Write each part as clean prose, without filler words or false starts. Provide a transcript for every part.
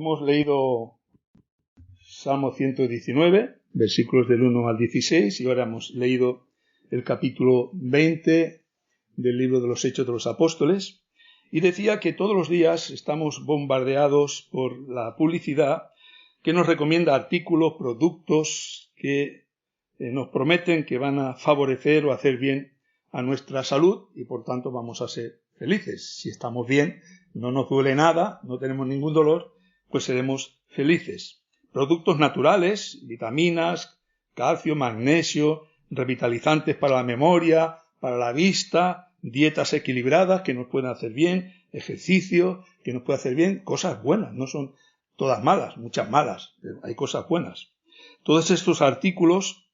Hemos leído Salmo 119, versículos del 1 al 16, y ahora hemos leído el capítulo 20 del libro de los Hechos de los Apóstoles, y decía que todos los días estamos bombardeados por la publicidad que nos recomienda artículos, productos que nos prometen que van a favorecer o hacer bien a nuestra salud y por tanto vamos a ser felices. Si estamos bien, no nos duele nada, no tenemos ningún dolor, pues seremos felices. Productos naturales, vitaminas, calcio, magnesio, revitalizantes para la memoria, para la vista, dietas equilibradas que nos pueden hacer bien, ejercicio que nos puede hacer bien, cosas buenas, no son todas malas, muchas malas, pero hay cosas buenas. Todos estos artículos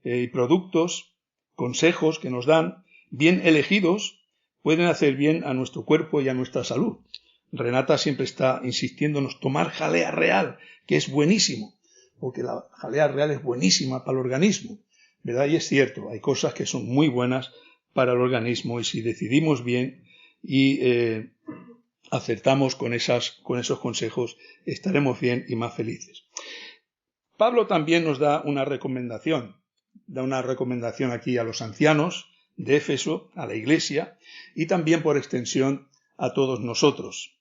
y productos, consejos que nos dan, bien elegidos, pueden hacer bien a nuestro cuerpo y a nuestra salud. Renata siempre está insistiéndonos tomar jalea real, que es buenísimo, porque la jalea real es buenísima para el organismo, ¿verdad? Y es cierto, hay cosas que son muy buenas para el organismo y si decidimos bien y acertamos con esos consejos, estaremos bien y más felices. Pablo también nos da una recomendación aquí a los ancianos de Éfeso, a la iglesia, y también por extensión a todos nosotros.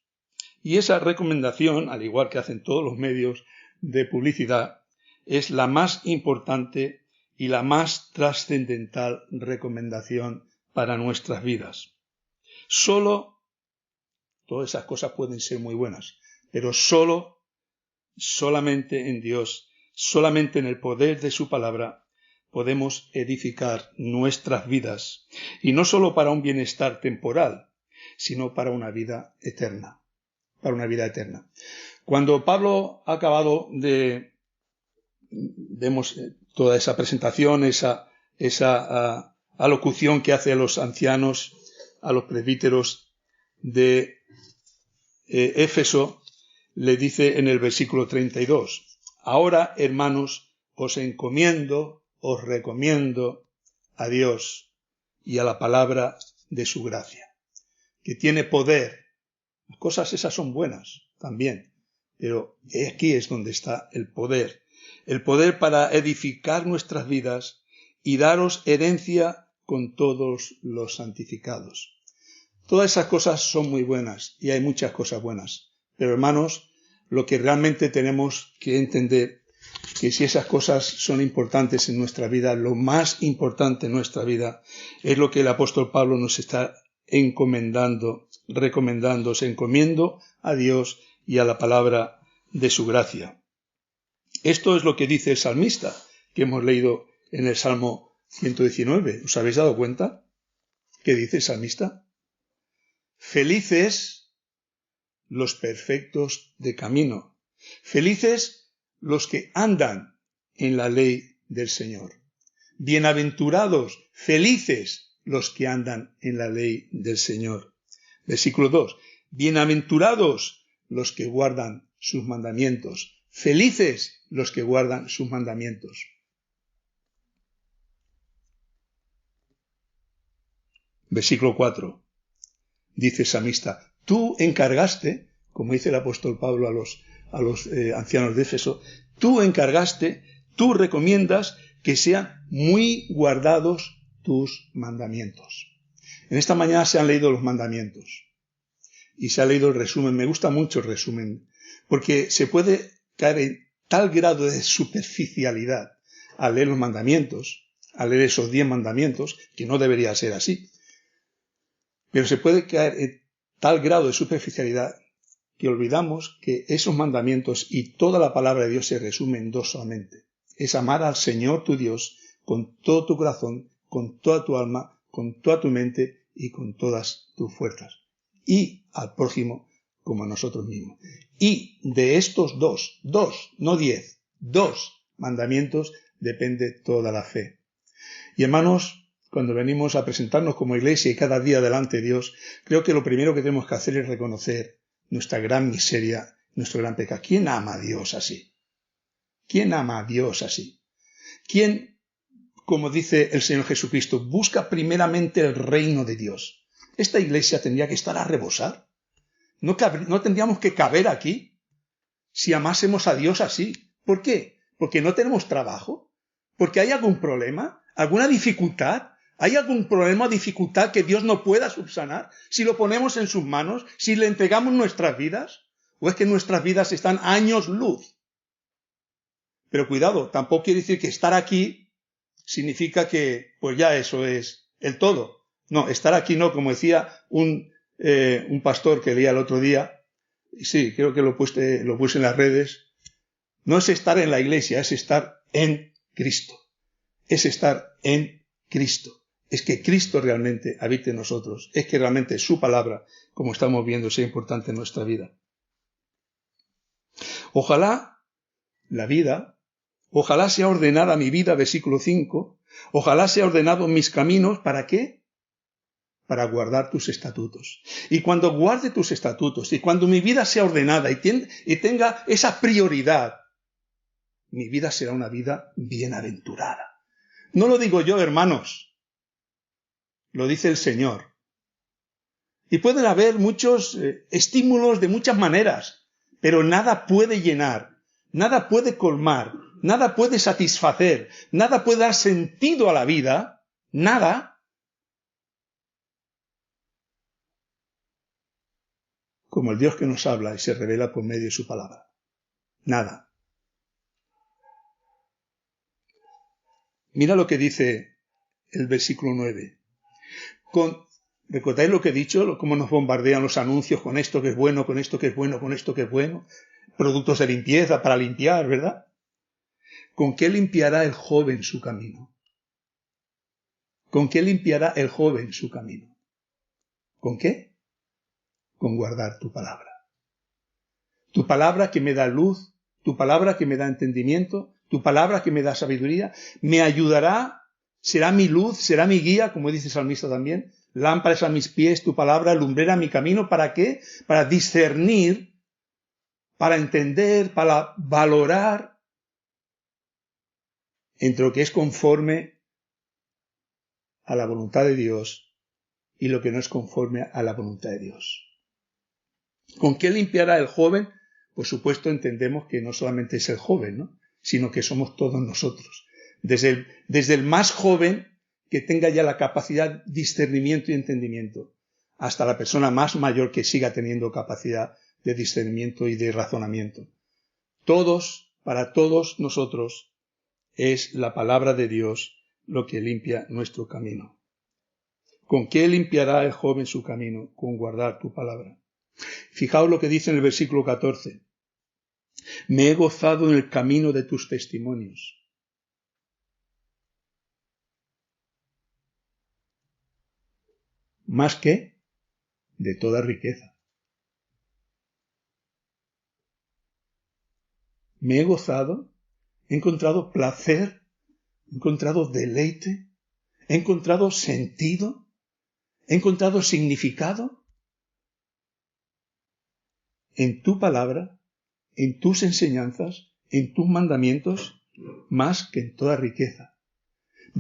Y esa recomendación, al igual que hacen todos los medios de publicidad, es la más importante y la más trascendental recomendación para nuestras vidas. Todas esas cosas pueden ser muy buenas, pero solamente en Dios, solamente en el poder de su palabra, podemos edificar nuestras vidas, y no solo para un bienestar temporal, sino para una vida eterna. Cuando Pablo ha acabado vemos toda esa presentación, esa alocución que hace a los ancianos, a los presbíteros de Éfeso, le dice en el versículo 32, ahora, hermanos, os recomiendo a Dios y a la palabra de su gracia, que tiene poder. Las cosas esas son buenas también, pero aquí es donde está el poder para edificar nuestras vidas y daros herencia con todos los santificados. Todas esas cosas son muy buenas y hay muchas cosas buenas, pero hermanos, lo que realmente tenemos que entender que si esas cosas son importantes en nuestra vida, lo más importante en nuestra vida es lo que el apóstol Pablo nos está se encomiendo a Dios y a la palabra de su gracia. Esto es lo que dice el salmista que hemos leído en el Salmo 119. ¿Os habéis dado cuenta? ¿Qué dice el salmista? Felices los perfectos de camino. Felices los que andan en la ley del Señor. Bienaventurados, felices los que andan en la ley del Señor. Versículo 2. Bienaventurados los que guardan sus mandamientos. Felices los que guardan sus mandamientos. Versículo 4. Dice el salmista, tú encargaste, como dice el apóstol Pablo a los ancianos de Éfeso, tú recomiendas que sean muy guardados tus mandamientos. En esta mañana se han leído los mandamientos y se ha leído el resumen. Me gusta mucho el resumen porque se puede caer en tal grado de superficialidad al leer los mandamientos, al leer esos 10 mandamientos, que no debería ser así. Pero se puede caer en tal grado de superficialidad que olvidamos que esos mandamientos y toda la palabra de Dios se resume en dos solamente. Es amar al Señor tu Dios con todo tu corazón, con toda tu alma, con toda tu mente y con todas tus fuerzas. Y al prójimo como a nosotros mismos. Y de estos dos, no 10, 2 mandamientos depende toda la fe. Y hermanos, cuando venimos a presentarnos como iglesia y cada día delante de Dios, creo que lo primero que tenemos que hacer es reconocer nuestra gran miseria, nuestro gran pecado. ¿Quién ama a Dios así? ¿Quién ama a Dios así? ¿Quién, como dice el Señor Jesucristo, busca primeramente el reino de Dios? Esta iglesia tendría que estar a rebosar. No tendríamos que caber aquí si amásemos a Dios así. ¿Por qué? ¿Porque no tenemos trabajo? ¿Porque hay algún problema? ¿Alguna dificultad? ¿Hay algún problema o dificultad que Dios no pueda subsanar si lo ponemos en sus manos, si le entregamos nuestras vidas? ¿O es que nuestras vidas están años luz? Pero cuidado, tampoco quiere decir que estar aquí significa que pues ya eso es el todo. No, estar aquí no, como decía un pastor que leía el otro día, y sí, creo que lo puse en las redes, no es estar en la iglesia, es estar en Cristo. Es estar en Cristo. Es que Cristo realmente habite en nosotros. Es que realmente su palabra, como estamos viendo, sea importante en nuestra vida. Ojalá la vida, ojalá sea ordenada mi vida, versículo 5, ojalá sea ordenado mis caminos, ¿para qué? Para guardar tus estatutos. Y cuando guarde tus estatutos, y cuando mi vida sea ordenada y tenga esa prioridad, mi vida será una vida bienaventurada. No lo digo yo, hermanos. Lo dice el Señor. Y pueden haber muchos estímulos de muchas maneras, pero nada puede llenar, nada puede colmar, nada puede satisfacer, nada puede dar sentido a la vida, nada, como el Dios que nos habla y se revela por medio de su palabra. Nada. Mira lo que dice el versículo 9. ¿Recordáis lo que he dicho? Cómo nos bombardean los anuncios con esto que es bueno, con esto que es bueno, con esto que es bueno. Productos de limpieza para limpiar, ¿verdad? ¿Con qué limpiará el joven su camino? ¿Con qué limpiará el joven su camino? ¿Con qué? Con guardar tu palabra. Tu palabra que me da luz, tu palabra que me da entendimiento, tu palabra que me da sabiduría, me ayudará, será mi luz, será mi guía, como dice el salmista también. Lámparas a mis pies, tu palabra, lumbrera mi camino. ¿Para qué? Para discernir, para entender, para valorar entre lo que es conforme a la voluntad de Dios y lo que no es conforme a la voluntad de Dios. ¿Con qué limpiará el joven? Por supuesto entendemos que no solamente es el joven, ¿no? Sino que somos todos nosotros. Desde el más joven que tenga ya la capacidad, discernimiento y entendimiento, hasta la persona más mayor que siga teniendo capacidad de discernimiento y de razonamiento. Todos, para todos nosotros, es la palabra de Dios lo que limpia nuestro camino. ¿Con qué limpiará el joven su camino? Con guardar tu palabra. Fijaos lo que dice en el versículo 14. Me he gozado en el camino de tus testimonios. Más que de toda riqueza. Me he gozado, he encontrado placer, he encontrado deleite, he encontrado sentido, he encontrado significado en tu palabra, en tus enseñanzas, en tus mandamientos, más que en toda riqueza.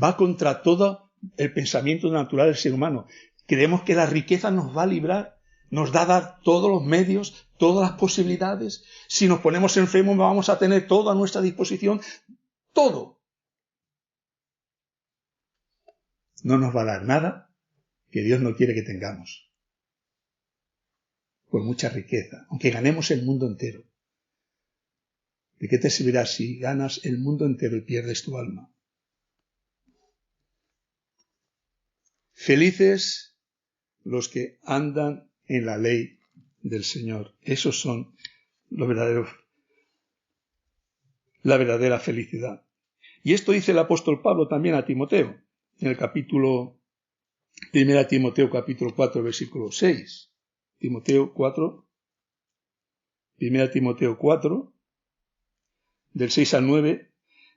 Va contra todo el pensamiento natural del ser humano. Creemos que la riqueza nos va a librar, nos da a dar todos los medios, todas las posibilidades. Si nos ponemos enfermos vamos a tener todo a nuestra disposición, todo. No nos va a dar nada que Dios no quiere que tengamos. Por mucha riqueza, aunque ganemos el mundo entero. ¿De qué te servirá si ganas el mundo entero y pierdes tu alma? Felices los que andan en la ley del Señor. Esos son la verdadera felicidad. Y esto dice el apóstol Pablo también a Timoteo, en el capítulo 1 Timoteo capítulo 4, versículo 6. Timoteo 4, 1 Timoteo 4, del 6 al 9,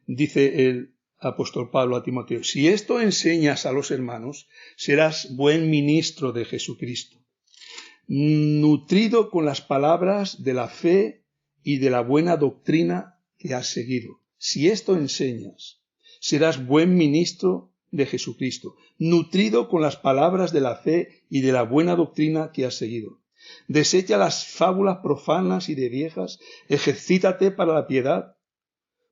dice el apóstol Pablo a Timoteo, si esto enseñas a los hermanos, serás buen ministro de Jesucristo, nutrido con las palabras de la fe y de la buena doctrina que has seguido. Si esto enseñas, serás buen ministro de Jesucristo, nutrido con las palabras de la fe y de la buena doctrina que has seguido. Desecha las fábulas profanas y de viejas, ejercítate para la piedad,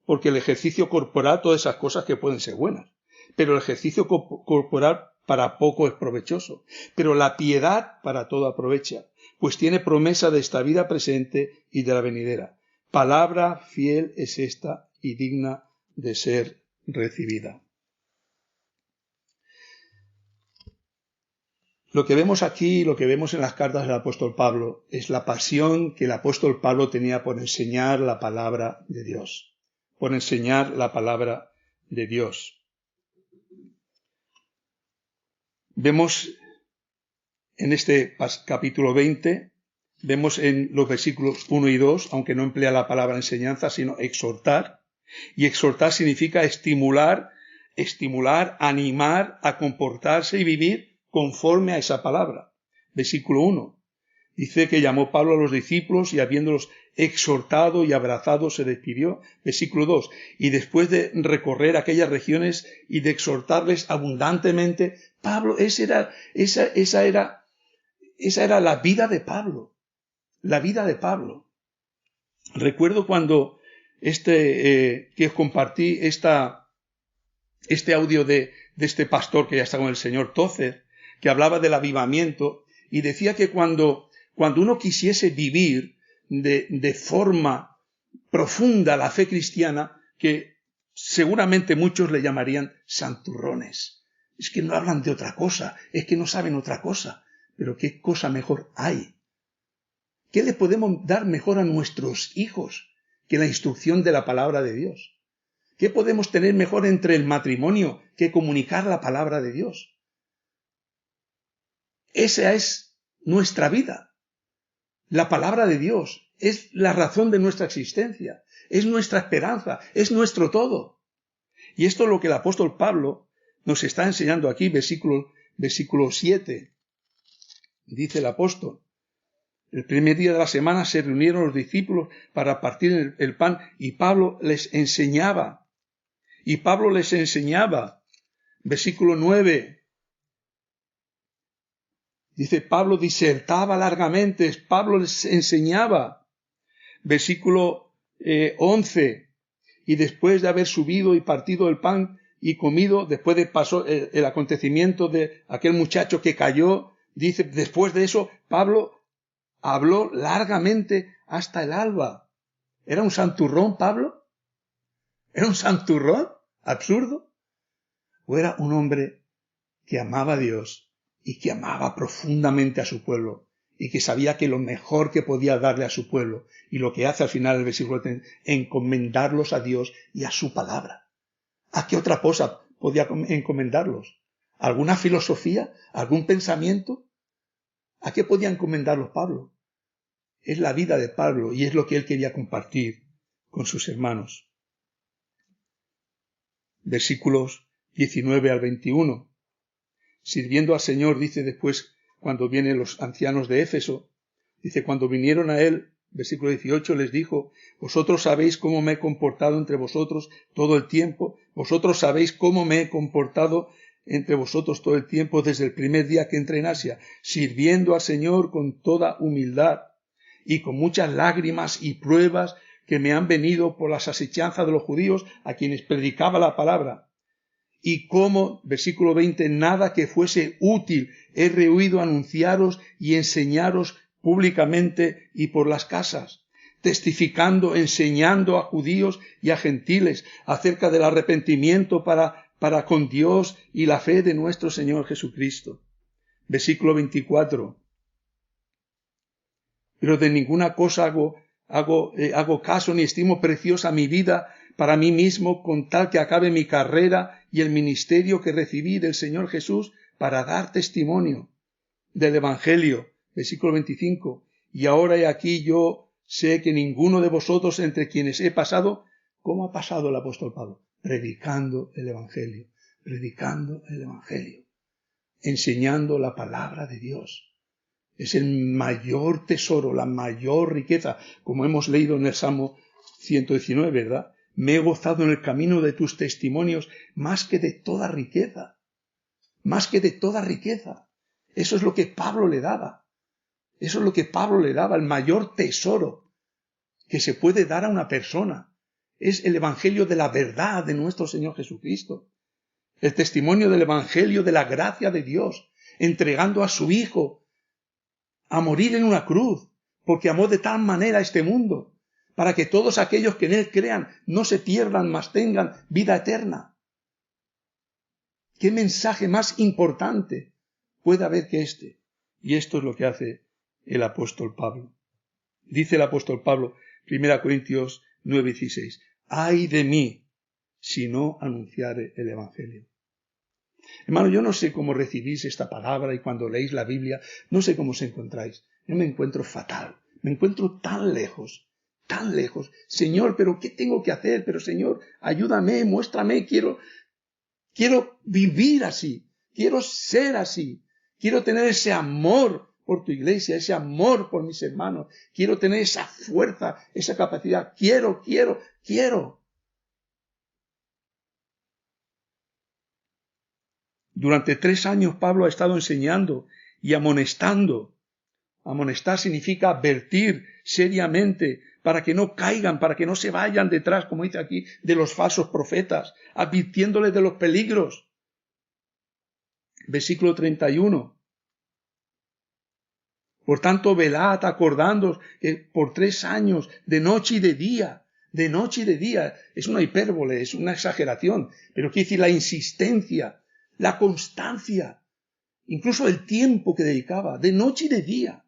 porque el ejercicio corporal, todas esas cosas que pueden ser buenas, pero el ejercicio corporal para poco es provechoso, pero la piedad para todo aprovecha, pues tiene promesa de esta vida presente y de la venidera. Palabra fiel es esta y digna de ser recibida. Lo que vemos aquí, lo que vemos en las cartas del apóstol Pablo, es la pasión que el apóstol Pablo tenía por enseñar la palabra de Dios. Por enseñar la palabra de Dios. Vemos en este capítulo 20, vemos en los versículos 1 y 2, aunque no emplea la palabra enseñanza, sino exhortar. Y exhortar significa estimular, animar a comportarse y vivir conforme a esa palabra. Versículo 1. Dice que llamó Pablo a los discípulos y habiéndolos exhortado y abrazado se despidió. Versículo 2. Y después de recorrer aquellas regiones y de exhortarles abundantemente, Pablo, esa era la vida de Pablo. La vida de Pablo. Recuerdo cuando que os compartí este audio de este pastor que ya está con el señor Tozer, que hablaba del avivamiento y decía que cuando uno quisiese vivir de forma profunda la fe cristiana, que seguramente muchos le llamarían santurrones. Es que no hablan de otra cosa, es que no saben otra cosa. Pero ¿qué cosa mejor hay? ¿Qué le podemos dar mejor a nuestros hijos que la instrucción de la palabra de Dios? ¿Qué podemos tener mejor entre el matrimonio que comunicar la palabra de Dios? Esa es nuestra vida. La palabra de Dios es la razón de nuestra existencia, es nuestra esperanza, es nuestro todo. Y esto es lo que el apóstol Pablo nos está enseñando aquí, versículo 7. Dice el apóstol: el primer día de la semana se reunieron los discípulos para partir el pan y Pablo les enseñaba. Versículo 9. Dice, Pablo disertaba largamente, Pablo les enseñaba. Versículo 11. Y después de haber subido y partido el pan y comido, después de pasó el acontecimiento de aquel muchacho que cayó, dice, después de eso, Pablo habló largamente hasta el alba. ¿Era un santurrón, Pablo? ¿Era un santurrón? ¿Absurdo? ¿O era un hombre que amaba a Dios y que amaba profundamente a su pueblo y que sabía que lo mejor que podía darle a su pueblo, y lo que hace al final del versículo 3, encomendarlos a Dios y a su palabra? ¿A qué otra cosa podía encomendarlos? ¿Alguna filosofía? ¿Algún pensamiento? ¿A qué podía encomendarlos Pablo? Es la vida de Pablo y es lo que él quería compartir con sus hermanos. Versículos 19 al 21. Sirviendo al Señor, dice después, cuando vienen los ancianos de Éfeso, dice, cuando vinieron a él, versículo 18, les dijo, vosotros sabéis cómo me he comportado entre vosotros todo el tiempo, vosotros sabéis cómo me he comportado entre vosotros todo el tiempo desde el primer día que entré en Asia, sirviendo al Señor con toda humildad y con muchas lágrimas y pruebas que me han venido por las asechanzas de los judíos a quienes predicaba la palabra. Y como, versículo 20, nada que fuese útil he rehuido anunciaros y enseñaros públicamente y por las casas, testificando, enseñando a judíos y a gentiles acerca del arrepentimiento para con Dios y la fe de nuestro Señor Jesucristo. Versículo 24. Pero de ninguna cosa hago caso ni estimo preciosa mi vida para mí mismo, con tal que acabe mi carrera y el ministerio que recibí del Señor Jesús para dar testimonio del Evangelio. Versículo 25. Y ahora he aquí yo sé que ninguno de vosotros entre quienes he pasado, ¿cómo ha pasado el apóstol Pablo? Predicando el Evangelio, enseñando la palabra de Dios. Es el mayor tesoro, la mayor riqueza, como hemos leído en el Salmo 119, ¿verdad? Me he gozado en el camino de tus testimonios más que de toda riqueza. Más que de toda riqueza. Eso es lo que Pablo le daba. Eso es lo que Pablo le daba, el mayor tesoro que se puede dar a una persona. Es el evangelio de la verdad de nuestro Señor Jesucristo. El testimonio del evangelio de la gracia de Dios, entregando a su Hijo a morir en una cruz, porque amó de tal manera a este mundo, para que todos aquellos que en Él crean no se pierdan, mas tengan vida eterna. ¿Qué mensaje más importante puede haber que este? Y esto es lo que hace el apóstol Pablo. Dice el apóstol Pablo, 1 Corintios 9:16, ¡ay de mí si no anunciare el evangelio! Hermano, yo no sé cómo recibís esta palabra y cuando leéis la Biblia, no sé cómo os encontráis. Yo me encuentro fatal, me encuentro tan lejos. Señor, ¿pero qué tengo que hacer? Pero Señor, ayúdame, muéstrame, quiero vivir así, quiero ser así, quiero tener ese amor por tu iglesia, ese amor por mis hermanos, quiero tener esa fuerza, esa capacidad, quiero. Durante 3 años Pablo ha estado enseñando y amonestando. Amonestar significa advertir seriamente para que no caigan, para que no se vayan detrás, como dice aquí, de los falsos profetas, advirtiéndoles de los peligros. Versículo 31. Por tanto, velad, acordándoos que por 3 años, de noche y de día, es una hipérbole, es una exageración, pero quiere decir la insistencia, la constancia, incluso el tiempo que dedicaba, de noche y de día.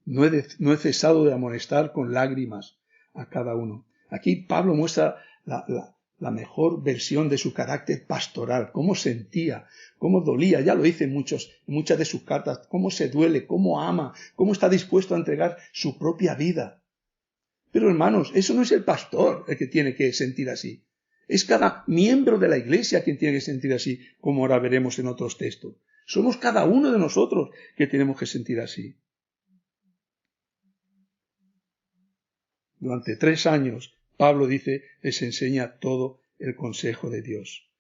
No he cesado de amonestar con lágrimas a cada uno. Aquí Pablo muestra la mejor versión de su carácter pastoral, cómo sentía, cómo dolía, ya lo dice en muchas de sus cartas, cómo se duele, cómo ama, cómo está dispuesto a entregar su propia vida. Pero hermanos, eso no es el pastor el que tiene que sentir así. Es cada miembro de la iglesia quien tiene que sentir así, como ahora veremos en otros textos. Somos cada uno de nosotros que tenemos que sentir así. Durante 3 años, Pablo dice, les enseña todo el consejo de Dios,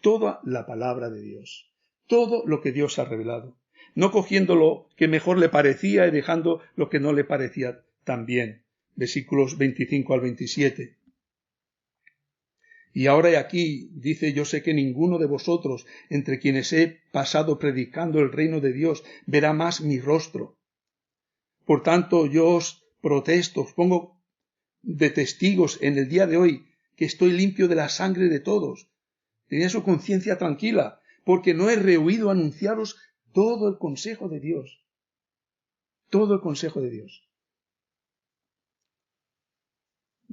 toda la palabra de Dios, todo lo que Dios ha revelado, no cogiendo lo que mejor le parecía y dejando lo que no le parecía tan bien. Versículos 25 al 27. Y ahora aquí dice, yo sé que ninguno de vosotros, entre quienes he pasado predicando el reino de Dios, verá más mi rostro. Por tanto, yo os protesto, os pongo de testigos en el día de hoy que estoy limpio de la sangre de todos. Tenía su conciencia tranquila, porque no he rehuido anunciaros todo el consejo de Dios. Todo el consejo de Dios.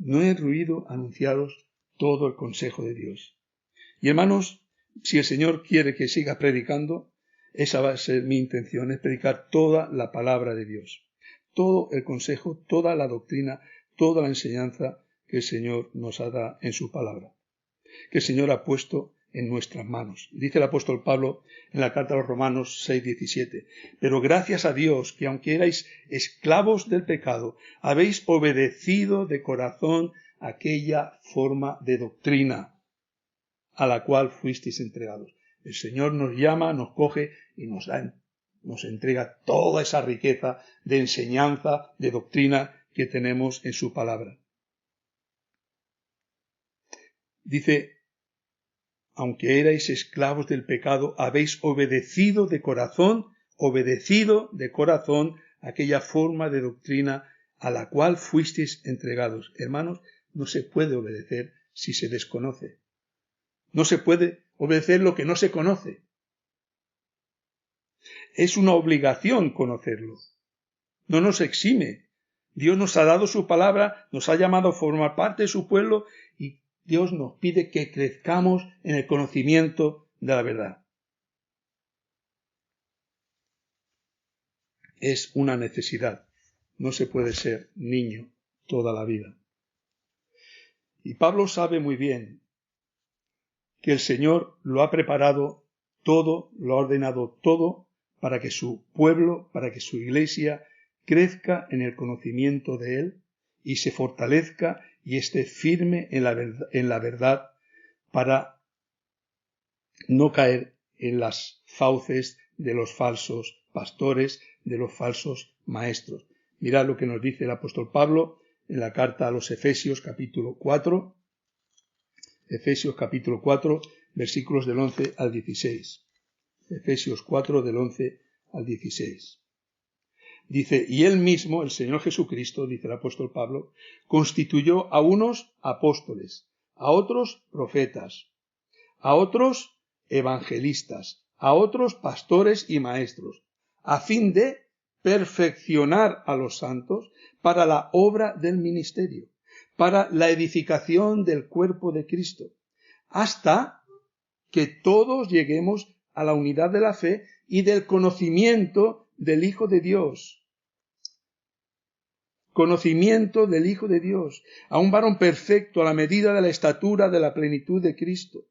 No he rehuido anunciaros todo el consejo de Dios. Y hermanos, si el Señor quiere que siga predicando, esa va a ser mi intención, es predicar toda la palabra de Dios. Todo el consejo, toda la doctrina, toda la enseñanza que el Señor nos ha dado en su palabra, que el Señor ha puesto en nuestras manos. Dice el apóstol Pablo en la carta a los Romanos 6:17, pero gracias a Dios que aunque erais esclavos del pecado, habéis obedecido de corazón aquella forma de doctrina a la cual fuisteis entregados. El Señor nos llama, nos coge y nos entrega toda esa riqueza de enseñanza, de doctrina que tenemos en su palabra. Dice, aunque erais esclavos del pecado, habéis obedecido de corazón aquella forma de doctrina a la cual fuisteis entregados. Hermanos, no se puede obedecer si se desconoce. No se puede obedecer lo que no se conoce. Es una obligación conocerlo. No nos exime. Dios nos ha dado su palabra, nos ha llamado a formar parte de su pueblo y Dios nos pide que crezcamos en el conocimiento de la verdad. Es una necesidad. No se puede ser niño toda la vida. Y Pablo sabe muy bien que el Señor lo ha preparado todo, lo ha ordenado todo para que su pueblo, para que su iglesia crezca en el conocimiento de Él y se fortalezca y esté firme en la verdad para no caer en las fauces de los falsos pastores, de los falsos maestros. Mirad lo que nos dice el apóstol Pablo en la carta a los Efesios capítulo 4, Efesios capítulo 4, versículos del 11 al 16. Efesios 4, del 11 al 16. Dice, y él mismo, el Señor Jesucristo, dice el apóstol Pablo, constituyó a unos apóstoles, a otros profetas, a otros evangelistas, a otros pastores y maestros, a fin de perfeccionar a los santos para la obra del ministerio, para la edificación del cuerpo de Cristo, hasta que todos lleguemos a la unidad de la fe y del conocimiento del Hijo de Dios. Conocimiento del Hijo de Dios, a un varón perfecto a la medida de la estatura de la plenitud de Cristo,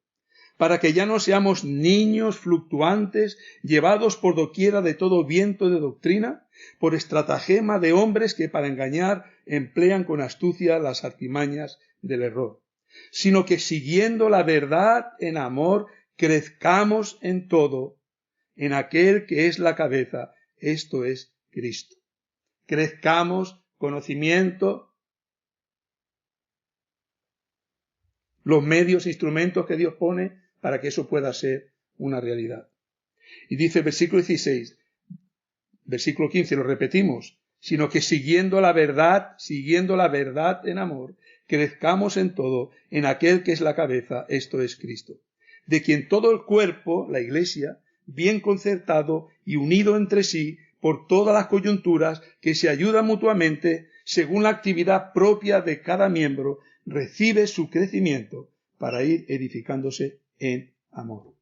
para que ya no seamos niños fluctuantes, llevados por doquiera de todo viento de doctrina, por estratagema de hombres que para engañar emplean con astucia las artimañas del error, sino que siguiendo la verdad en amor, crezcamos en todo, en aquel que es la cabeza, esto es Cristo. Crezcamos conocimiento, los medios e instrumentos que Dios pone para que eso pueda ser una realidad. Y dice el versículo 16, versículo 15, lo repetimos, sino que siguiendo la verdad en amor, crezcamos en todo, en aquel que es la cabeza, esto es Cristo, de quien todo el cuerpo, la Iglesia, bien concertado y unido entre sí, por todas las coyunturas que se ayudan mutuamente, según la actividad propia de cada miembro, recibe su crecimiento para ir edificándose en amor.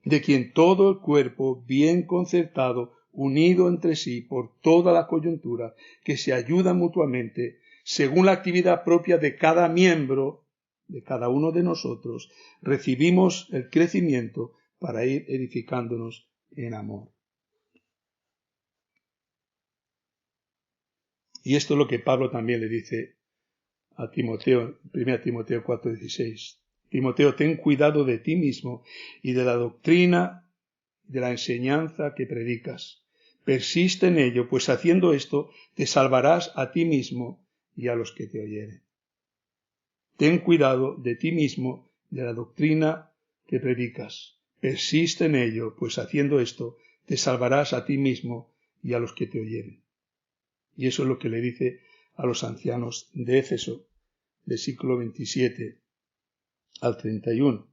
De quien todo el cuerpo, bien concertado, unido entre sí por todas las coyunturas que se ayudan mutuamente, según la actividad propia de cada miembro, de cada uno de nosotros, recibimos el crecimiento para ir edificándonos en amor. Y esto es lo que Pablo también le dice a Timoteo, 1 Timoteo 4:16. Timoteo, ten cuidado de ti mismo y de la doctrina, de la enseñanza que predicas. Persiste en ello, pues haciendo esto te salvarás a ti mismo y a los que te oyeren. Ten cuidado de ti mismo, de la doctrina que predicas. Persiste en ello, pues haciendo esto te salvarás a ti mismo y a los que te oyeren. Y eso es lo que le dice a los ancianos de Éfeso, versículo 27 al 31.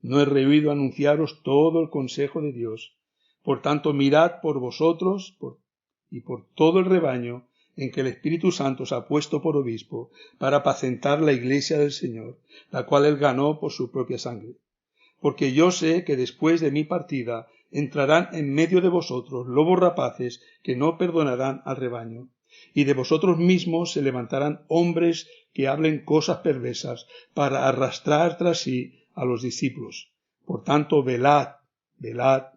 No he rehuido anunciaros todo el consejo de Dios. Por tanto, mirad por vosotros y por todo el rebaño en que el Espíritu Santo os ha puesto por obispo para apacentar la iglesia del Señor, la cual él ganó por su propia sangre. Porque yo sé que después de mi partida entrarán en medio de vosotros lobos rapaces que no perdonarán al rebaño, y de vosotros mismos se levantarán hombres que hablen cosas perversas para arrastrar tras sí a los discípulos. Por tanto, velad,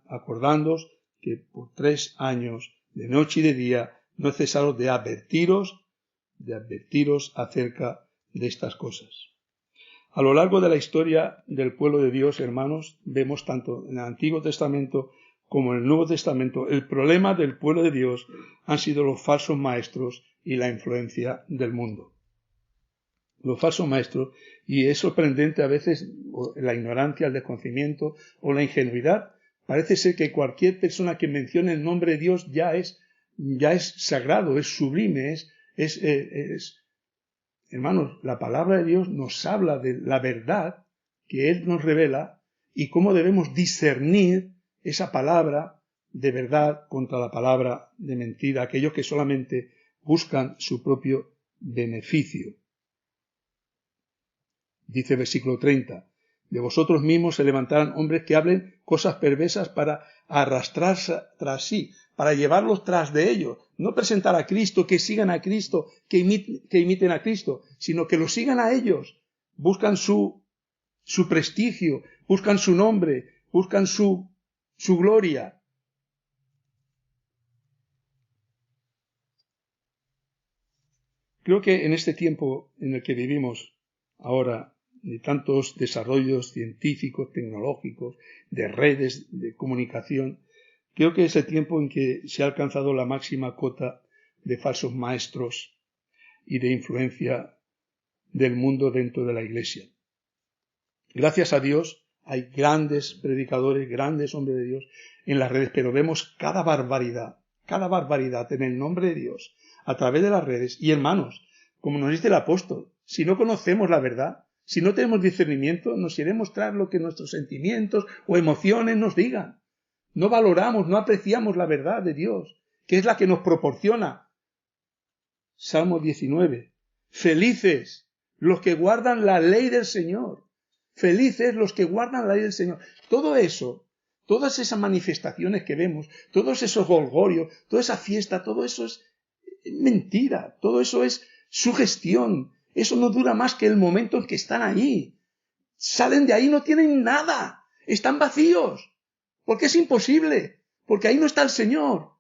acordándoos que por 3 años, de noche y de día, no he cesado de advertiros acerca de estas cosas. A lo largo de la historia del pueblo de Dios, hermanos, vemos tanto en el Antiguo Testamento como en el Nuevo Testamento, el problema del pueblo de Dios han sido los falsos maestros y la influencia del mundo. Los falsos maestros, y es sorprendente a veces la ignorancia, el desconocimiento o la ingenuidad. Parece ser que cualquier persona que mencione el nombre de Dios ya es sagrado, es sublime, hermanos, la palabra de Dios nos habla de la verdad que Él nos revela y cómo debemos discernir esa palabra de verdad contra la palabra de mentira, aquellos que solamente buscan su propio beneficio. Dice el versículo 30, de vosotros mismos se levantarán hombres que hablen cosas perversas para arrastrarse tras sí, para llevarlos tras de ellos, no presentar a Cristo, que sigan a Cristo, que imiten a Cristo, sino que lo sigan a ellos, buscan su prestigio, buscan su nombre, buscan su gloria. Creo que en este tiempo en el que vivimos ahora, de tantos desarrollos científicos, tecnológicos, de redes de comunicación, creo que es el tiempo en que se ha alcanzado la máxima cota de falsos maestros y de influencia del mundo dentro de la Iglesia. Gracias a Dios hay grandes predicadores, grandes hombres de Dios en las redes, pero vemos cada barbaridad en el nombre de Dios a través de las redes. Y hermanos, como nos dice el apóstol, si no conocemos la verdad, si no tenemos discernimiento, nos iremos tras lo que nuestros sentimientos o emociones nos digan. No valoramos, no apreciamos la verdad de Dios, que es la que nos proporciona. Salmo 19. Felices los que guardan la ley del Señor. Felices los que guardan la ley del Señor. Todo eso, todas esas manifestaciones que vemos, todos esos golgorios, toda esa fiesta, todo eso es mentira, todo eso es sugestión. Eso no dura más que el momento en que están ahí. Salen de ahí, no tienen nada, están vacíos, porque es imposible, porque ahí no está el Señor.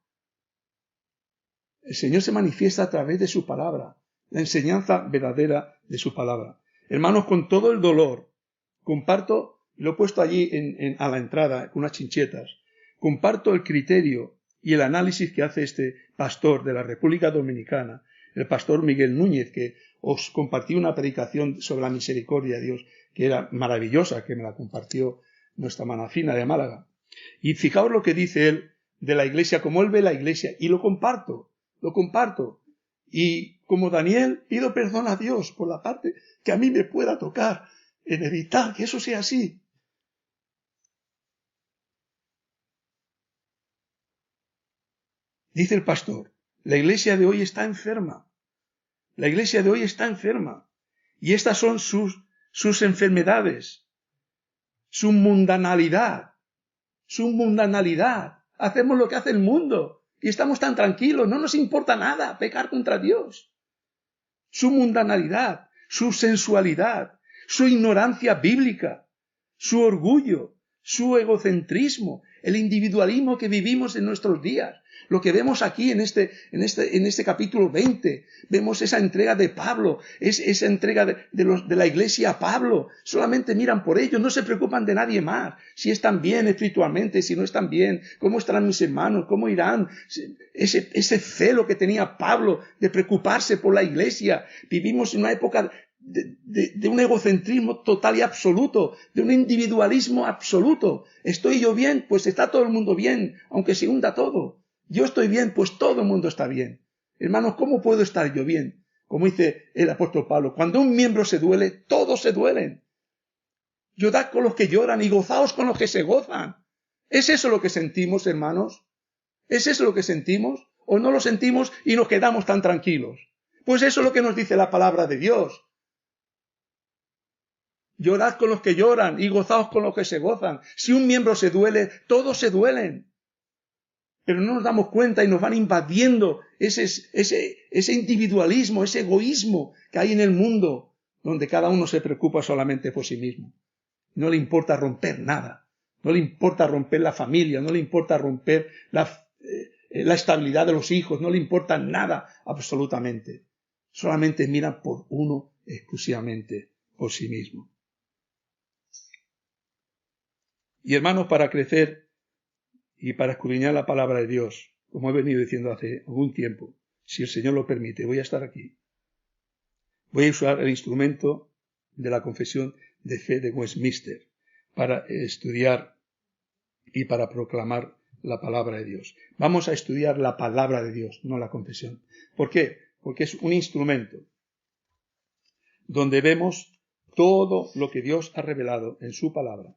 El Señor se manifiesta a través de su palabra, la enseñanza verdadera de su palabra. Hermanos, con todo el dolor, comparto, lo he puesto allí a la entrada con unas chinchetas, comparto el criterio y el análisis que hace este pastor de la República Dominicana, el pastor Miguel Núñez, que os compartí una predicación sobre la misericordia de Dios, que era maravillosa, que me la compartió nuestra hermana Fina de Málaga. Y fijaos lo que dice él de la Iglesia, cómo él ve la Iglesia, y lo comparto. Y como Daniel, pido perdón a Dios por la parte que a mí me pueda tocar en evitar que eso sea así. Dice el pastor, la Iglesia de hoy está enferma. La Iglesia de hoy está enferma. Y estas son sus enfermedades, su mundanalidad. Hacemos lo que hace el mundo. Y estamos tan tranquilos, no nos importa nada pecar contra Dios. Su mundanalidad, su sensualidad, su ignorancia bíblica, su orgullo, su egocentrismo, el individualismo que vivimos en nuestros días. Lo que vemos aquí en este capítulo 20, vemos esa entrega de Pablo, esa entrega de la iglesia a Pablo. Solamente miran por ellos, no se preocupan de nadie más. Si están bien espiritualmente, si no están bien, cómo estarán mis hermanos, cómo irán. Ese celo que tenía Pablo de preocuparse por la iglesia. Vivimos en una época de un egocentrismo total y absoluto, de un individualismo absoluto. ¿Estoy yo bien? Pues está todo el mundo bien, aunque se hunda todo. Yo estoy bien, pues todo el mundo está bien. Hermanos, ¿cómo puedo estar yo bien? Como dice el apóstol Pablo, cuando un miembro se duele, todos se duelen. Llorad con los que lloran y gozaos con los que se gozan. ¿Es eso lo que sentimos, hermanos? ¿Es eso lo que sentimos? ¿O no lo sentimos y nos quedamos tan tranquilos? Pues eso es lo que nos dice la palabra de Dios. Llorad con los que lloran y gozaos con los que se gozan. Si un miembro se duele, todos se duelen. Pero no nos damos cuenta y nos van invadiendo ese individualismo, ese egoísmo que hay en el mundo, donde cada uno se preocupa solamente por sí mismo. No le importa romper nada. No le importa romper la familia, no le importa romper la estabilidad de los hijos, no le importa nada absolutamente. Solamente miran por uno exclusivamente, por sí mismo. Y hermanos, para crecer y para escudriñar la palabra de Dios, como he venido diciendo hace algún tiempo, si el Señor lo permite, voy a estar aquí. Voy a usar el instrumento de la confesión de fe de Westminster para estudiar y para proclamar la palabra de Dios. Vamos a estudiar la palabra de Dios, no la confesión. ¿Por qué? Porque es un instrumento donde vemos todo lo que Dios ha revelado en su palabra,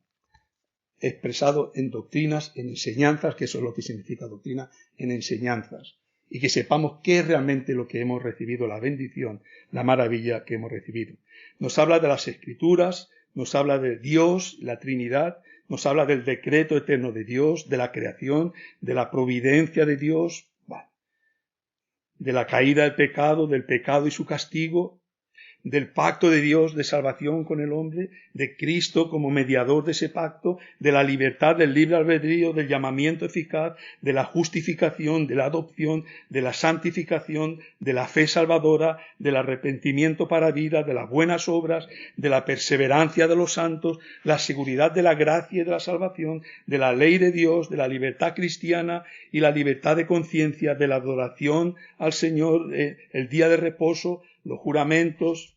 expresado en doctrinas, en enseñanzas, que eso es lo que significa doctrina, en enseñanzas, y que sepamos qué es realmente lo que hemos recibido, la bendición, la maravilla que hemos recibido. Nos habla de las Escrituras, nos habla de Dios, la Trinidad, nos habla del decreto eterno de Dios, de la creación, de la providencia de Dios, de la caída del pecado y su castigo. del pacto de Dios de salvación con el hombre, de Cristo como mediador de ese pacto, de la libertad del libre albedrío, del llamamiento eficaz, de la justificación, de la adopción, de la santificación, de la fe salvadora, del arrepentimiento para vida, de las buenas obras, de la perseverancia de los santos, la seguridad de la gracia y de la salvación, de la ley de Dios, de la libertad cristiana y la libertad de conciencia, de la adoración al Señor, el día de reposo, los juramentos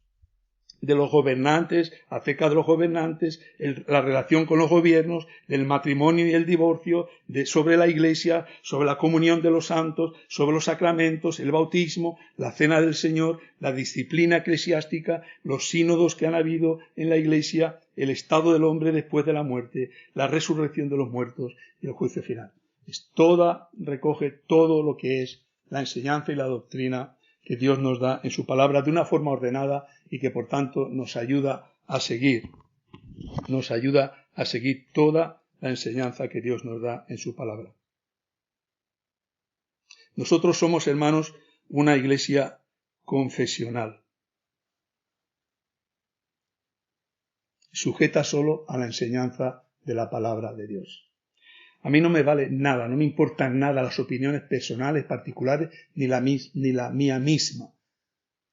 de los gobernantes, acerca de los gobernantes, la relación con los gobiernos, del matrimonio y el divorcio, sobre la Iglesia, sobre la comunión de los santos, sobre los sacramentos, el bautismo, la cena del Señor, la disciplina eclesiástica, los sínodos que han habido en la Iglesia, el estado del hombre después de la muerte, la resurrección de los muertos y el juicio final. Recoge todo lo que es la enseñanza y la doctrina que Dios nos da en su palabra de una forma ordenada y que por tanto nos ayuda a seguir toda la enseñanza que Dios nos da en su palabra. Nosotros somos, hermanos, una iglesia confesional, sujeta solo a la enseñanza de la palabra de Dios. A mí no me vale nada, no me importan nada las opiniones personales, particulares, ni la mía misma.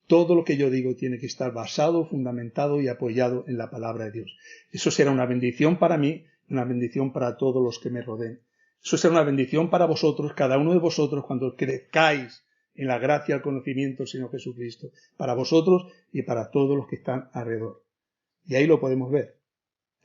Todo lo que yo digo tiene que estar basado, fundamentado y apoyado en la palabra de Dios. Eso será una bendición para mí, una bendición para todos los que me rodeen. Eso será una bendición para vosotros, cada uno de vosotros, cuando crezcáis en la gracia y el conocimiento del Señor Jesucristo, para vosotros y para todos los que están alrededor. Y ahí lo podemos ver.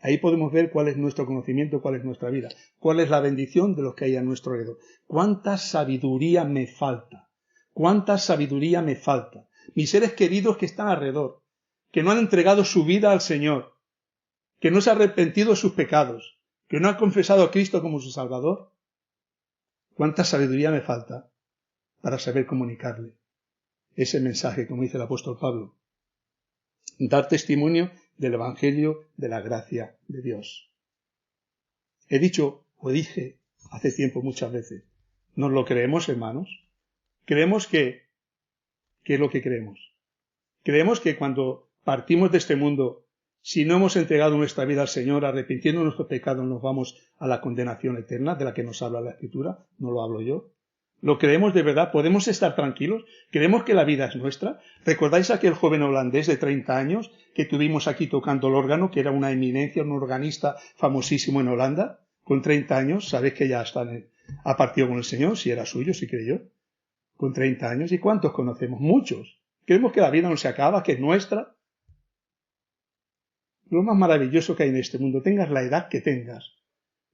Ahí podemos ver cuál es nuestro conocimiento, cuál es nuestra vida, cuál es la bendición de los que hay a nuestro alrededor. ¿Cuánta sabiduría me falta? ¿Cuánta sabiduría me falta? Mis seres queridos que están alrededor, que no han entregado su vida al Señor, que no se han arrepentido de sus pecados, que no han confesado a Cristo como su Salvador. ¿Cuánta sabiduría me falta para saber comunicarle ese mensaje, como dice el apóstol Pablo? Dar testimonio del Evangelio de la gracia de Dios. He dicho, o dije hace tiempo muchas veces, ¿nos lo creemos, hermanos? ¿Creemos ¿qué es lo que creemos? Creemos que cuando partimos de este mundo, si no hemos entregado nuestra vida al Señor, arrepintiendo de nuestros pecados, nos vamos a la condenación eterna de la que nos habla la Escritura, no lo hablo yo. ¿Lo creemos de verdad? ¿Podemos estar tranquilos? ¿Creemos que la vida es nuestra? ¿Recordáis aquel joven holandés de 30 años que tuvimos aquí tocando el órgano, que era una eminencia, un organista famosísimo en Holanda? Con 30 años, sabéis que ya ha partido con el Señor, si era suyo, si creyó. Con 30 años. ¿Y cuántos conocemos? Muchos. Creemos que la vida no se acaba, que es nuestra. Lo más maravilloso que hay en este mundo, tengas la edad que tengas,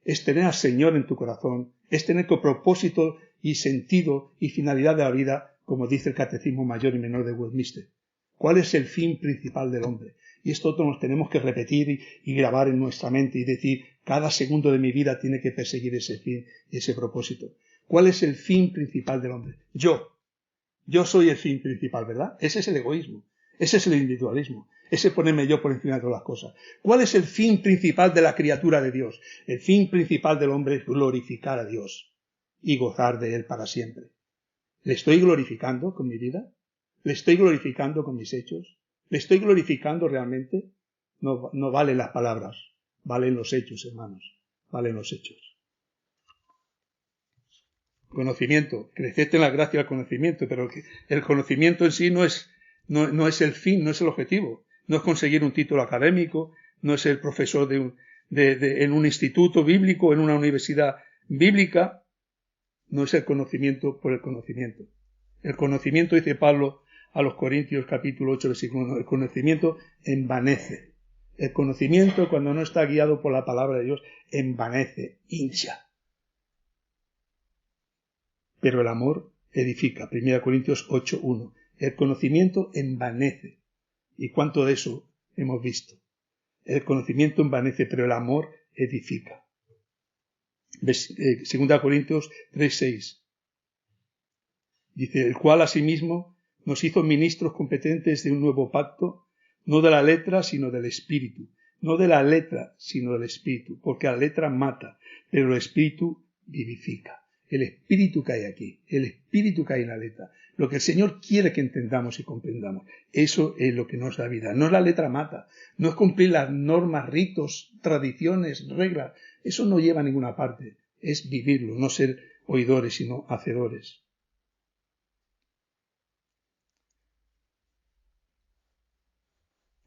es tener al Señor en tu corazón, es tener con propósito y sentido y finalidad de la vida, como dice el Catecismo Mayor y Menor de Westminster. ¿Cuál es el fin principal del hombre? Y esto nos tenemos que repetir y grabar en nuestra mente y decir, cada segundo de mi vida tiene que perseguir ese fin y ese propósito. ¿Cuál es el fin principal del hombre? Yo soy el fin principal, ¿verdad? Ese es el egoísmo, ese es el individualismo, ese ponerme yo por encima de todas las cosas. ¿Cuál es el fin principal de la criatura de Dios? El fin principal del hombre es glorificar a Dios y gozar de Él para siempre. ¿Le estoy glorificando con mi vida? ¿Le estoy glorificando con mis hechos? ¿Le estoy glorificando realmente? No valen las palabras, valen los hechos, hermanos, valen los hechos. Conocimiento, creced en la gracia del conocimiento, pero el conocimiento en sí no es el fin, no es el objetivo, no es conseguir un título académico, no es ser profesor en un instituto bíblico, en una universidad bíblica, no es el conocimiento por el conocimiento. El conocimiento, dice Pablo a los Corintios capítulo 8, versículo 1, el conocimiento envanece. El conocimiento, cuando no está guiado por la palabra de Dios, envanece, hincha. Pero el amor edifica. 1 Corintios 8, 1. El conocimiento envanece. ¿Y cuánto de eso hemos visto? El conocimiento envanece, pero el amor edifica. 2 Corintios 3, 6. Dice, el cual asimismo nos hizo ministros competentes de un nuevo pacto, no de la letra, sino del espíritu. No de la letra, sino del espíritu. Porque la letra mata, pero el espíritu vivifica. El espíritu que hay aquí, el espíritu que hay en la letra, lo que el Señor quiere que entendamos y comprendamos. Eso es lo que nos da vida. No es la letra mata, no es cumplir las normas, ritos, tradiciones, reglas. Eso no lleva a ninguna parte. Es vivirlo, no ser oidores, sino hacedores.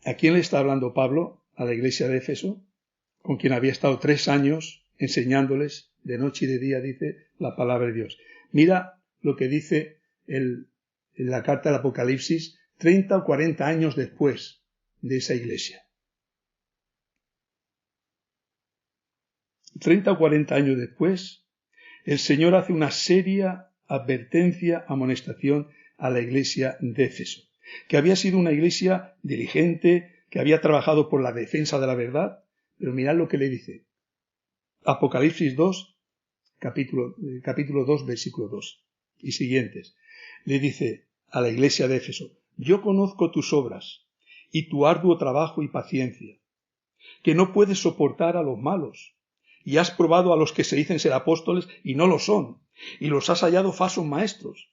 ¿A quién le está hablando Pablo? A la iglesia de Éfeso, con quien había estado 3 años enseñándoles de noche y de día, dice la palabra de Dios. Mira lo que dice en la carta del Apocalipsis 30 o 40 años después de esa iglesia. 30 o 40 años después, el Señor hace una seria advertencia, amonestación a la iglesia de Éfeso, que había sido una iglesia diligente, que había trabajado por la defensa de la verdad, pero mirad lo que le dice. Apocalipsis 2, capítulo 2, versículo 2 y siguientes. Le dice a la iglesia de Éfeso: yo conozco tus obras y tu arduo trabajo y paciencia, que no puedes soportar a los malos, y has probado a los que se dicen ser apóstoles y no lo son, y los has hallado falsos maestros,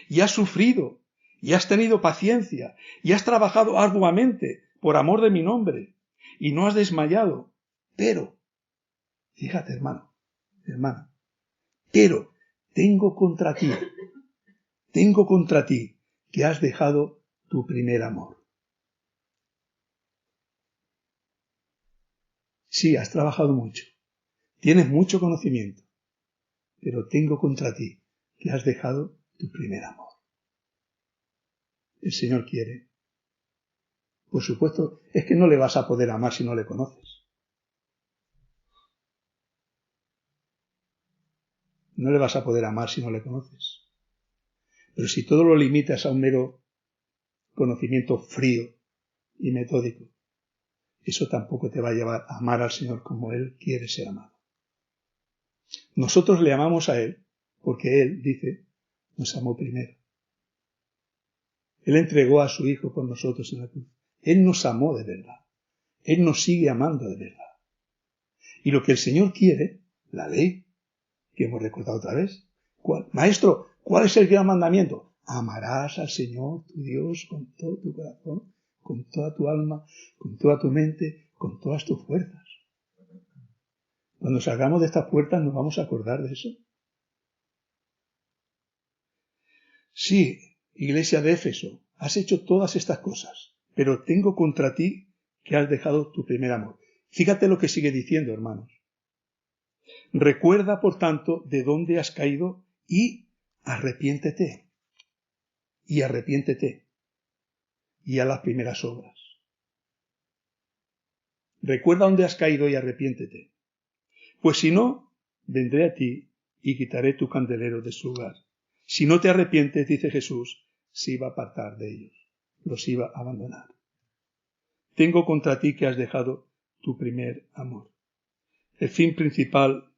y has sufrido, y has tenido paciencia, y has trabajado arduamente por amor de mi nombre, y no has desmayado. Pero, fíjate, hermana, pero tengo contra ti que has dejado tu primer amor. Sí, has trabajado mucho, tienes mucho conocimiento, pero tengo contra ti que has dejado tu primer amor. El Señor quiere. Por supuesto, es que no le vas a poder amar si no le conoces. No le vas a poder amar si no le conoces. Pero si todo lo limitas a un mero conocimiento frío y metódico, eso tampoco te va a llevar a amar al Señor como Él quiere ser amado. Nosotros le amamos a Él porque Él, dice, nos amó primero. Él entregó a su Hijo por nosotros en la cruz. Él nos amó de verdad. Él nos sigue amando de verdad. Y lo que el Señor quiere, la ley, que hemos recordado otra vez. Maestro, ¿cuál es el gran mandamiento? Amarás al Señor tu Dios con todo tu corazón, con toda tu alma, con toda tu mente, con todas tus fuerzas. Cuando salgamos de estas puertas nos vamos a acordar de eso. Sí, iglesia de Éfeso, has hecho todas estas cosas, pero tengo contra ti que has dejado tu primer amor. Fíjate lo que sigue diciendo, hermanos. Recuerda, por tanto, de dónde has caído y arrepiéntete. Y arrepiéntete. Y a las primeras obras. Recuerda dónde has caído y arrepiéntete. Pues si no, vendré a ti y quitaré tu candelero de su lugar. Si no te arrepientes, dice Jesús, se iba a apartar de ellos. Los iba a abandonar. Tengo contra ti que has dejado tu primer amor. El fin principal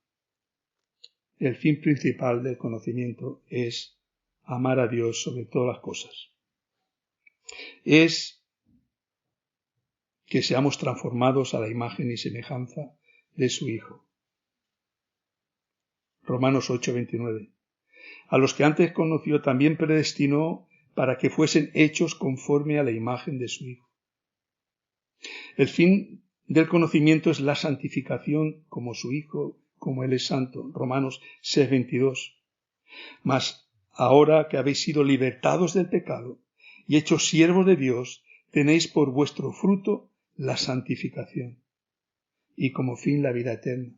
del conocimiento es amar a Dios sobre todas las cosas. Es que seamos transformados a la imagen y semejanza de su Hijo. Romanos 8:29. A los que antes conoció también predestinó para que fuesen hechos conforme a la imagen de su Hijo. El fin del conocimiento es la santificación como su Hijo, como Él es santo. Romanos 6:22. Mas ahora que habéis sido libertados del pecado y hechos siervos de Dios, tenéis por vuestro fruto la santificación y como fin la vida eterna.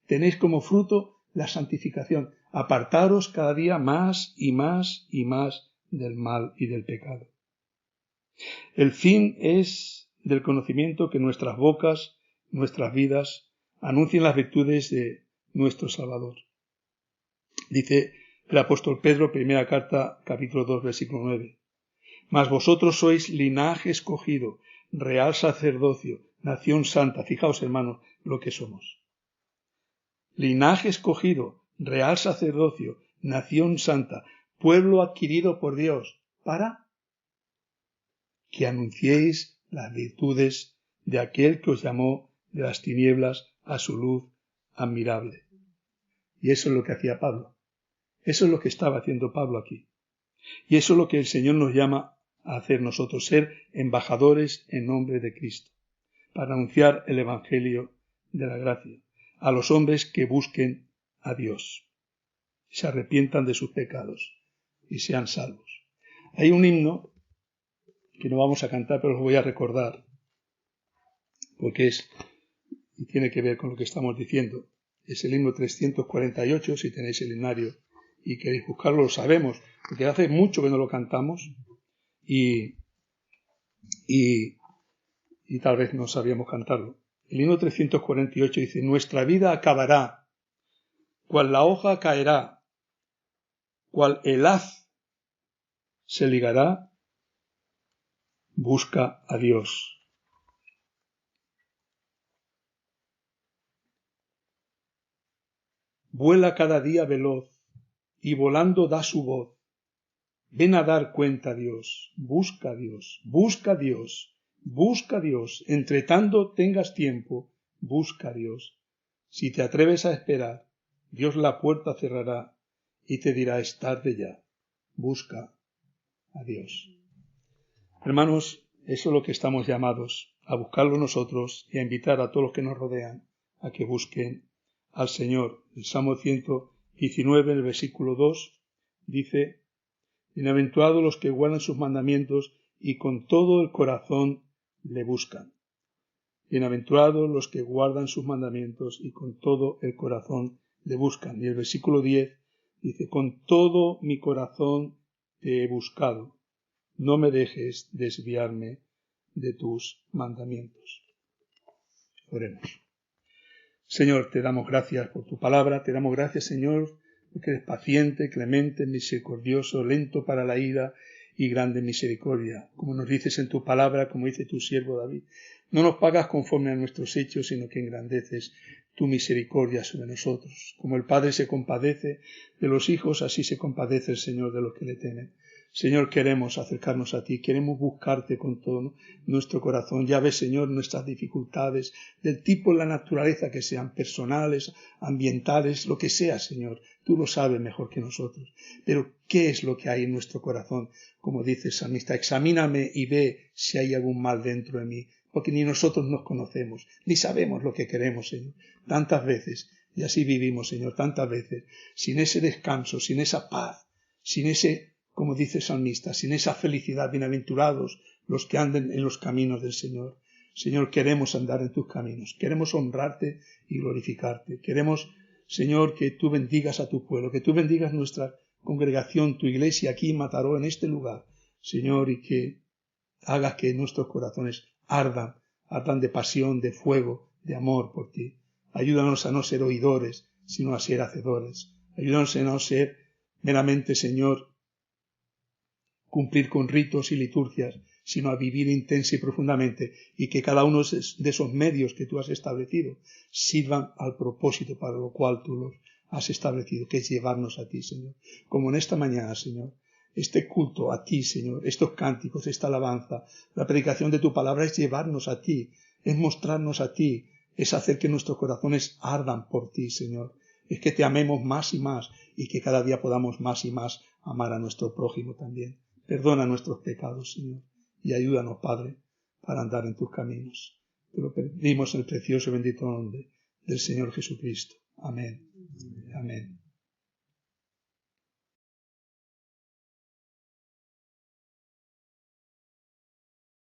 Tenéis como fruto la santificación. Apartaros cada día más y más y más del mal y del pecado. El fin es del conocimiento que nuestras bocas, nuestras vidas, anuncien las virtudes de nuestro Salvador. Dice el apóstol Pedro, primera carta, capítulo 2, versículo 9. Mas vosotros sois linaje escogido, real sacerdocio, nación santa. Fijaos, hermanos, lo que somos. Linaje escogido, real sacerdocio, nación santa, pueblo adquirido por Dios, para que anunciéis las virtudes de aquel que os llamó de las tinieblas a su luz admirable. Y eso es lo que hacía Pablo. Eso es lo que estaba haciendo Pablo aquí. Y eso es lo que el Señor nos llama a hacer nosotros, ser embajadores en nombre de Cristo, para anunciar el Evangelio de la gracia a los hombres que busquen a Dios, se arrepientan de sus pecados y sean salvos. Hay un himno que no vamos a cantar, pero os voy a recordar, porque y tiene que ver con lo que estamos diciendo. Es el himno 348, si tenéis el himnario y queréis buscarlo, lo sabemos, porque hace mucho que no lo cantamos y tal vez no sabíamos cantarlo. El himno 348 dice: nuestra vida acabará, cual la hoja caerá, cual el haz se ligará, busca a Dios. Vuela cada día veloz, y volando da su voz. Ven a dar cuenta a Dios, busca a Dios, busca a Dios, busca a Dios. Entre tanto tengas tiempo, busca a Dios. Si te atreves a esperar, Dios la puerta cerrará y te dirá: es tarde ya, busca a Dios. Hermanos, eso es lo que estamos llamados, a buscarlo nosotros y a invitar a todos los que nos rodean a que busquen al Señor. El Salmo 119, en el versículo 2, dice: bienaventurados los que guardan sus mandamientos y con todo el corazón le buscan. Bienaventurados los que guardan sus mandamientos y con todo el corazón le buscan. Y el versículo 10 dice: con todo mi corazón te he buscado. No me dejes desviarme de tus mandamientos. Oremos. Señor, te damos gracias por tu palabra, te damos gracias, Señor, porque eres paciente, clemente, misericordioso, lento para la ira y grande en misericordia. Como nos dices en tu palabra, como dice tu siervo David, no nos pagas conforme a nuestros hechos, sino que engrandeces tu misericordia sobre nosotros. Como el Padre se compadece de los hijos, así se compadece el Señor de los que le temen. Señor, queremos acercarnos a ti, queremos buscarte con todo nuestro corazón. Ya ves, Señor, nuestras dificultades, del tipo y la naturaleza que sean, personales, ambientales, lo que sea, Señor. Tú lo sabes mejor que nosotros. Pero, ¿qué es lo que hay en nuestro corazón? Como dice el salmista: examíname y ve si hay algún mal dentro de mí, porque ni nosotros nos conocemos, ni sabemos lo que queremos, Señor. Tantas veces, y así vivimos, Señor, tantas veces, sin ese descanso, sin esa paz, sin ese, como dice el salmista, sin esa felicidad. Bienaventurados los que anden en los caminos del Señor. Señor, queremos andar en tus caminos, queremos honrarte y glorificarte. Queremos, Señor, que tú bendigas a tu pueblo, que tú bendigas nuestra congregación, tu iglesia aquí en Mataró, en este lugar, Señor, y que hagas que nuestros corazones ardan de pasión, de fuego, de amor por ti. Ayúdanos a no ser oidores, sino a ser hacedores. Ayúdanos a no ser meramente, Señor, cumplir con ritos y liturgias, sino a vivir intensa y profundamente, y que cada uno de esos medios que tú has establecido sirvan al propósito para lo cual tú los has establecido, que es llevarnos a ti, Señor. Como en esta mañana, Señor, este culto a ti, Señor, estos cánticos, esta alabanza, la predicación de tu palabra es llevarnos a ti, es mostrarnos a ti, es hacer que nuestros corazones ardan por ti, Señor. Es que te amemos más y que cada día podamos más y más amar a nuestro prójimo también. Perdona nuestros pecados, Señor, y ayúdanos, Padre, para andar en tus caminos. Te lo pedimos en el precioso y bendito nombre del Señor Jesucristo. Amén. Amén.